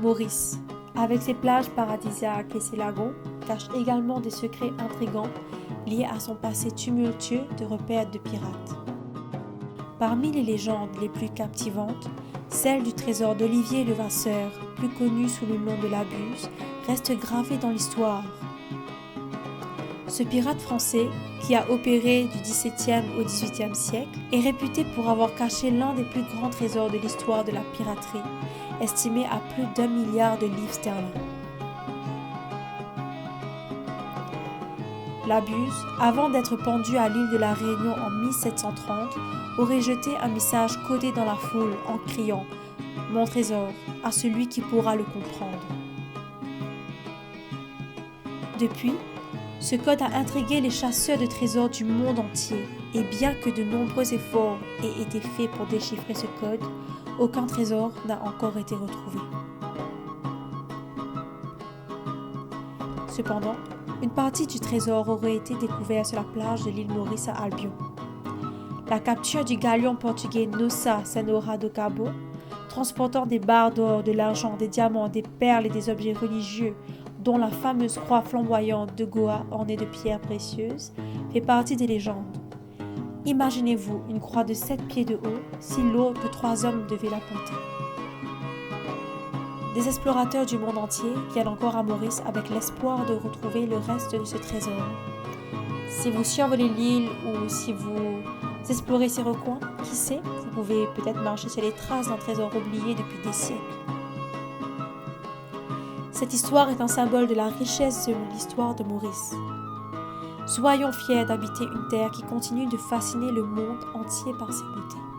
Maurice, avec ses plages paradisiaques et ses lagons, cache également des secrets intrigants liés à son passé tumultueux de repères de pirates. Parmi les légendes les plus captivantes, celle du trésor d'Olivier Levasseur, plus connu sous le nom de la Buse, reste gravée dans l'histoire. Ce pirate français, qui a opéré du XVIIe au XVIIIe siècle, est réputé pour avoir caché l'un des plus grands trésors de l'histoire de la piraterie, estimé à plus d'1 milliard de livres sterling. La Buse, avant d'être pendue à l'île de la Réunion en 1730, aurait jeté un message codé dans la foule en criant « Mon trésor » à celui qui pourra le comprendre. Depuis, ce code a intrigué les chasseurs de trésors du monde entier, et bien que de nombreux efforts aient été faits pour déchiffrer ce code, aucun trésor n'a encore été retrouvé. Cependant, une partie du trésor aurait été découverte sur la plage de l'île Maurice à Albion. La capture du galion portugais Nossa Senhora do Cabo, transportant des barres d'or, de l'argent, des diamants, des perles et des objets religieux, dont la fameuse croix flamboyante de Goa ornée de pierres précieuses, fait partie des légendes. Imaginez-vous une croix de 7 pieds de haut, si lourde que 3 hommes devaient la porter. Des explorateurs du monde entier viennent encore à Maurice avec l'espoir de retrouver le reste de ce trésor. Si vous survolez l'île ou si vous explorez ses recoins, qui sait, vous pouvez peut-être marcher sur les traces d'un trésor oublié depuis des siècles. Cette histoire est un symbole de la richesse de l'histoire de Maurice. Soyons fiers d'habiter une terre qui continue de fasciner le monde entier par ses beautés.